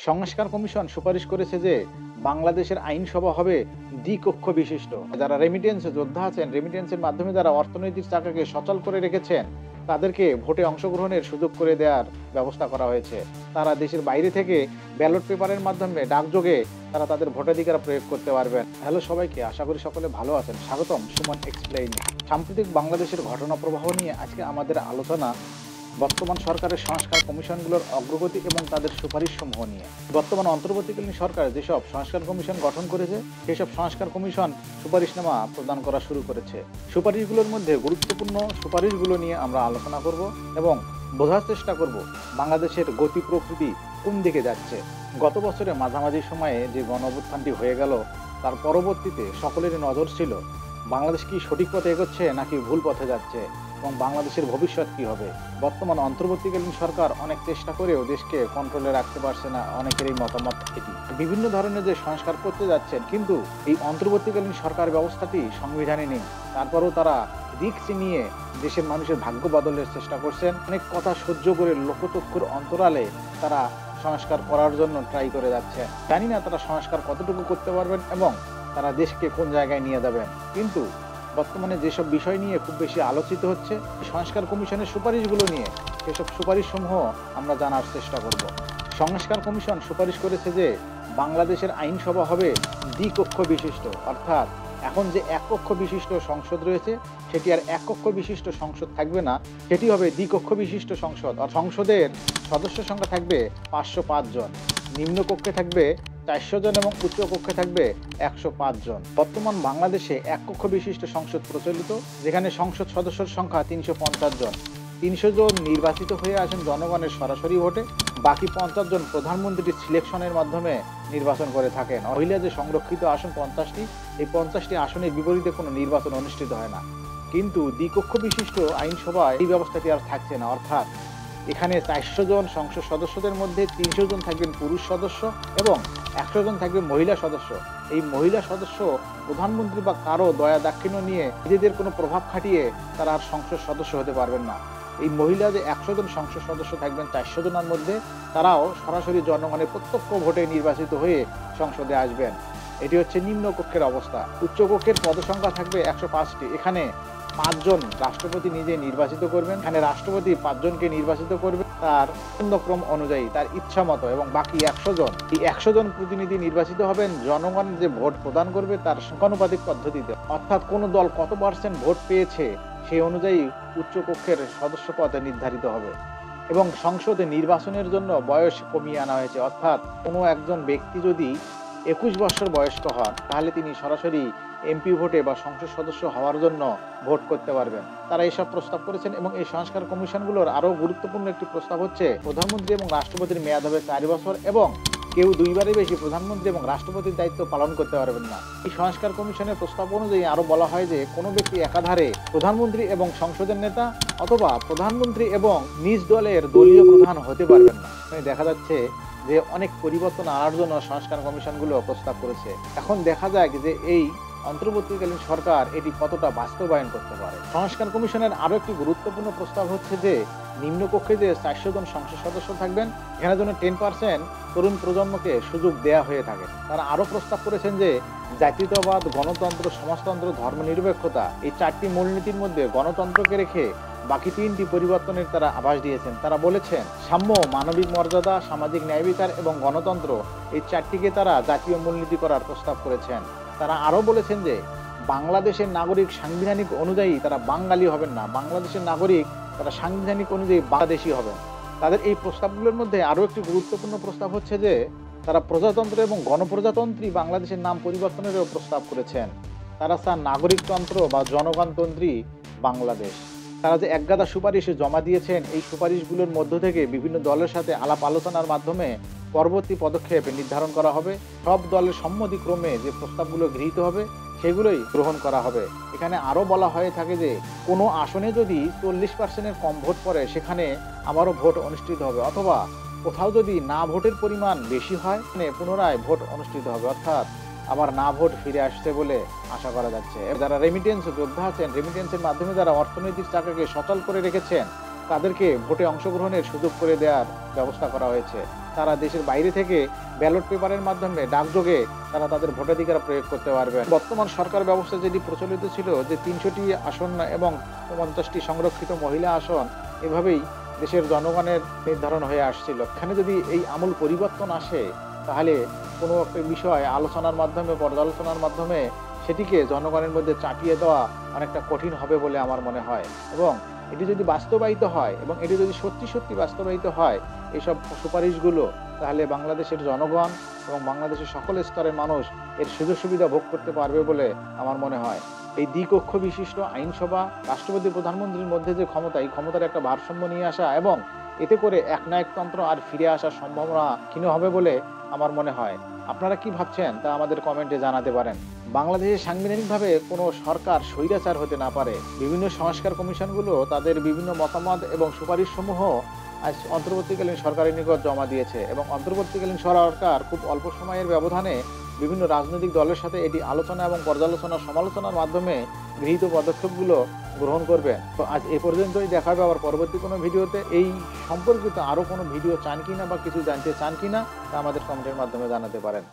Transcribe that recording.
সংস্কার কমিশন সুপারিশ করেছে যে বাংলাদেশের আইনসভা হবে দ্বিকক্ষ বিশিষ্ট। যারা রেমিটেন্স যোদ্ধা আছেন, রেমিটেন্সের মাধ্যমে যারা অর্থনৈতিক চাকাকে সচল করে রেখেছেন, তাদেরকে ভোটে অংশগ্রহণের সুযোগ করে দেওয়ার ব্যবস্থা করা হয়েছে। তারা দেশের বাইরে থেকে ব্যালট পেপারের মাধ্যমে ডাকযোগে তারা তাদের ভোটাধিকার প্রয়োগ করতে পারবেন। হ্যালো সবাইকে, আশা করি সকলে ভালো আছেন। স্বাগতম সুমন এক্সপ্লেইনে। সাম্প্রতিক বাংলাদেশের ঘটনা প্রবাহ নিয়ে আজকে আমাদের আলোচনা বর্তমান সরকারের সংস্কার কমিশনগুলোর অগ্রগতি এবং তাদের সুপারিশসমূহ নিয়ে। বর্তমান অন্তর্বর্তীকালীন সরকার যেসব সংস্কার কমিশন গঠন করেছে, সেসব সংস্কার কমিশন সুপারিশনামা প্রদান করা শুরু করেছে। সুপারিশগুলোর মধ্যে গুরুত্বপূর্ণ সুপারিশগুলো নিয়ে আমরা আলোচনা করব এবং বোঝার চেষ্টা করব বাংলাদেশের গতি প্রকৃতি কোন দিকে যাচ্ছে। গত বছরে মাঝামাঝি সময়ে যে গণ অভ্যুত্থানটি হয়ে গেল, তার পরবর্তীতে সকলেরই নজর ছিল বাংলাদেশ কি সঠিক পথে এগোচ্ছে নাকি ভুল পথে যাচ্ছে এবং বাংলাদেশের ভবিষ্যৎ কি হবে। বর্তমান অন্তর্বর্তীকালীন সরকার অনেক চেষ্টা করেও দেশকে কন্ট্রোলে রাখতে পারছে না, অনেকেরই মতামত এটি। বিভিন্ন ধরনের যে সংস্কার করতে যাচ্ছেন, কিন্তু এই অন্তর্বর্তীকালীন সরকার ব্যবস্থাটি সংবিধানে নেই। তারপরেও তারা রিস্ক নিয়ে দেশের মানুষের ভাগ্য বদলের চেষ্টা করছেন। অনেক কথা সহ্য করে লোকচক্ষুর অন্তরালে তারা সংস্কার করার জন্য ট্রাই করে যাচ্ছে। জানি না তারা সংস্কার কতটুকু করতে পারবেন এবং তারা দেশকে কোন জায়গায় নিয়ে যাবেন। কিন্তু বর্তমানে যেসব বিষয় নিয়ে খুব বেশি আলোচিত হচ্ছে, সংস্কার কমিশনের সুপারিশগুলো নিয়ে, সেসব সুপারিশসমূহ আমরা জানার চেষ্টা করব। সংস্কার কমিশন সুপারিশ করেছে যে বাংলাদেশের আইনসভা হবে দ্বিকক্ষ বিশিষ্ট, অর্থাৎ এখন যে এক কক্ষ বিশিষ্ট সংসদ রয়েছে, সেটি আর এক কক্ষ বিশিষ্ট সংসদ থাকবে না, সেটি হবে দ্বিকক্ষ বিশিষ্ট সংসদ। আর সংসদের সদস্য সংখ্যা থাকবে 505 জন, নিম্নকক্ষে থাকবে 400 জন এবং উচ্চ কক্ষে থাকবে 105 জন। বর্তমান বাংলাদেশে এক কক্ষ বিশিষ্ট সংসদ প্রচলিত, যেখানে সংসদ সদস্যের সংখ্যা 350 জন। 300 জন নির্বাচিত হয়ে আসেন জনগণের সরাসরি ভোটে, বাকি 50 জন প্রধানমন্ত্রীর সিলেকশনের মাধ্যমে নির্বাচন করে থাকেন। মহিলা যে সংরক্ষিত আসন 50টি, এই 50টি আসনের বিপরীতে কোনো নির্বাচন অনুষ্ঠিত হয় না। কিন্তু দ্বিকক্ষ বিশিষ্ট আইনসভায় এই ব্যবস্থাটি আর থাকছে না, অর্থাৎ এখানে 400 জন সংসদ সদস্যদের মধ্যে 300 জন থাকবেন পুরুষ সদস্য এবং 100 জন থাকবে মহিলা সদস্য। এই মহিলা সদস্য প্রধানমন্ত্রী বা কারো দয়া দাক্ষিণ্য নিয়ে নিজেদের কোনো প্রভাব খাটিয়ে তারা আর সংসদ সদস্য হতে পারবেন না। এই মহিলা যে 100 জন সংসদ সদস্য থাকবেন 400 জনের মধ্যে, তারাও সরাসরি জনগণের প্রত্যক্ষ ভোটে নির্বাচিত হয়ে সংসদে আসবেন। এটি হচ্ছে নিম্নকক্ষের অবস্থা। উচ্চকক্ষের পদসংখ্যা থাকবে 105টি। এখানে 5 জন রাষ্ট্রপতি নিজে নির্বাচিত করবেন। এখানে রাষ্ট্রপতি 5 জনকে নির্বাচিত করবে তার পছন্দক্রম অনুযায়ী, তার ইচ্ছা মতো, এবং বাকি 100 জন, এই 100 জন প্রতিনিধি নির্বাচিত হবেন জনগণ যে ভোট প্রদান করবে তার সংখ্যানুপাতিক পদ্ধতিতে, অর্থাৎ কোন দল কত পার্সেন্ট ভোট পেয়েছে সেই অনুযায়ী উচ্চকক্ষের সদস্য পদ নির্ধারিত হবে। এবং সংসদে নির্বাচনের জন্য বয়স কমিয়ে আনা হয়েছে, অর্থাৎ কোনো একজন ব্যক্তি যদি 21 বছর বয়স্ক হন, তাহলে তিনি সরাসরি এমপি ভোটে বা সংসদ সদস্য হওয়ার জন্য ভোট করতে পারবেন। তারা এইসব প্রস্তাব করেছেন। এবং এই সংস্কার কমিশনগুলোর আরও গুরুত্বপূর্ণ একটি প্রস্তাব হচ্ছে প্রধানমন্ত্রী এবং রাষ্ট্রপতির মেয়াদ হবে 4 বছর এবং কেউ 2বারের বেশি প্রধানমন্ত্রী এবং রাষ্ট্রপতির দায়িত্ব পালন করতে পারবেন না। এই সংস্কার কমিশনের প্রস্তাব অনুযায়ী আরও বলা হয় যে কোনো ব্যক্তি একাধারে প্রধানমন্ত্রী এবং সংসদের নেতা অথবা প্রধানমন্ত্রী এবং নিজ দলের দলীয় প্রধান হতে পারবেন না। দেখা যাচ্ছে যে অনেক পরিবর্তন আনার জন্য সংস্কার কমিশনগুলো প্রস্তাব করেছে। এখন দেখা যায় যে এই অন্তর্বর্তীকালীন সরকার এটি কতটা বাস্তবায়ন করতে পারে। সংস্কার কমিশনের আরো একটি গুরুত্বপূর্ণ প্রস্তাব হচ্ছে যে নিম্নকক্ষে যে 400 জন সংসদ সদস্য থাকবেন, এখানে যেন 10% তরুণ প্রজন্মকে সুযোগ দেয়া হয়ে থাকে। তারা আরো প্রস্তাব করেছেন যে জাতীয়তাবাদ, গণতন্ত্র, সমাজতন্ত্র, ধর্মনিরপেক্ষতা, এই 4টি মূলনীতির মধ্যে গণতন্ত্রকে রেখে বাকি 3টি পরিবর্তনের তারা আভাস দিয়েছেন। তারা বলেছেন সাম্য, মানবিক মর্যাদা, সামাজিক ন্যায় বিচার এবং গণতন্ত্র, এই 4টিকে তারা জাতীয় মূলনীতি করার প্রস্তাব করেছেন। তারা আরও বলেছেন যে বাংলাদেশের নাগরিক সাংবিধানিক অনুযায়ী তারা বাঙালি হবেন না, বাংলাদেশের নাগরিক তারা সাংবিধানিক অনুযায়ী বাংলাদেশি হবেন। তাদের এই প্রস্তাবগুলোর মধ্যে আরও একটি গুরুত্বপূর্ণ প্রস্তাব হচ্ছে যে তারা প্রজাতন্ত্র এবং গণপ্রজাতন্ত্রী বাংলাদেশের নাম পরিবর্তনেরও প্রস্তাব করেছেন। তারা চান নাগরিকতন্ত্র বা জনগণতন্ত্রী বাংলাদেশ। তারা যে একগাদা সুপারিশ জমা দিয়েছেন, এই সুপারিশগুলোর মধ্য থেকে বিভিন্ন দলের সাথে আলাপ আলোচনার মাধ্যমে পরবর্তী পদক্ষেপ নির্ধারণ করা হবে। সব দলের সম্মতিক্রমে যে প্রস্তাবগুলো গৃহীত হবে সেগুলোই গ্রহণ করা হবে। এখানে আরও বলা হয়ে থাকে যে কোনো আসনে যদি 40%-এর কম ভোট পড়ে, সেখানে আবারও ভোট অনুষ্ঠিত হবে, অথবা কোথাও যদি না ভোটের পরিমাণ বেশি হয়, পুনরায় ভোট অনুষ্ঠিত হবে, অর্থাৎ আবার না ভোট ফিরে আসছে বলে আশা করা যাচ্ছে। যারা রেমিটেন্স যোদ্ধা আছেন, রেমিটেন্সের মাধ্যমে যারা অর্থনৈতিক চাকাকে সচল করে রেখেছেন, তাদেরকে ভোটে অংশগ্রহণের সুযোগ করে দেওয়ার ব্যবস্থা করা হয়েছে। তারা দেশের বাইরে থেকে ব্যালট পেপারের মাধ্যমে ডাকযোগে তারা তাদের ভোটাধিকার প্রয়োগ করতে পারবেন। বর্তমান সরকার ব্যবস্থা যেটি প্রচলিত ছিল যে ৩০০টি আসন এবং ৫০টি সংরক্ষিত মহিলা আসন, এভাবেই দেশের জনগণের নির্ধারণ হয়ে আসছিল। এখানে যদি এই আমূল পরিবর্তন আসে, তাহলে কোনো একটা বিষয় আলোচনার মাধ্যমে, পর্যালোচনার মাধ্যমে সেটিকে জনগণের মধ্যে চাপিয়ে দেওয়া অনেকটা কঠিন হবে বলে আমার মনে হয়। এবং এটি যদি বাস্তবায়িত হয় এবং এটি যদি সত্যি সত্যি বাস্তবায়িত হয় এইসব সুপারিশগুলো, তাহলে বাংলাদেশের জনগণ এবং বাংলাদেশের সকল স্তরের মানুষ এর সুযোগ সুবিধা ভোগ করতে পারবে বলে আমার মনে হয়। এই দ্বিকক্ষ বিশিষ্ট আইনসভা, রাষ্ট্রপতি প্রধানমন্ত্রীর মধ্যে যে ক্ষমতা, এই ক্ষমতার একটা ভারসাম্য নিয়ে আসা এবং এতে করে একনায়কতন্ত্র আর ফিরে আসার সম্ভাবনা ক্ষীণ হবে বলে আমার মনে হয়। আপনারা কি ভাবছেন তা আমাদের কমেন্টে জানাতে পারেন। বাংলাদেশে সাংবিধানিকভাবে কোনো সরকার স্বৈরাচার হতে না পারে। বিভিন্ন সংস্কার কমিশনগুলো তাদের বিভিন্ন মতামত এবং সুপারিশসমূহ আজ অন্তর্বর্তীকালীন সরকারের নিকট জমা দিয়েছে এবং অন্তর্বর্তীকালীন সরকার খুব অল্প সময়ের ব্যবধানে বিভিন্ন রাজনৈতিক দলের সাথে এটি আলোচনা এবং পর্যালোচনা সমালোচনার মাধ্যমে গৃহীত পদক্ষেপগুলো গ্রহণ করবেন। তো আজ এ পর্যন্তই, দেখা হবে আবার পরবর্তী কোনো ভিডিওতে। এই সম্পর্কিত আরও কোনো ভিডিও চান কিনা বা কিছু জানতে চান কিনা তা আমাদের কমেন্টের মাধ্যমে জানাতে পারেন।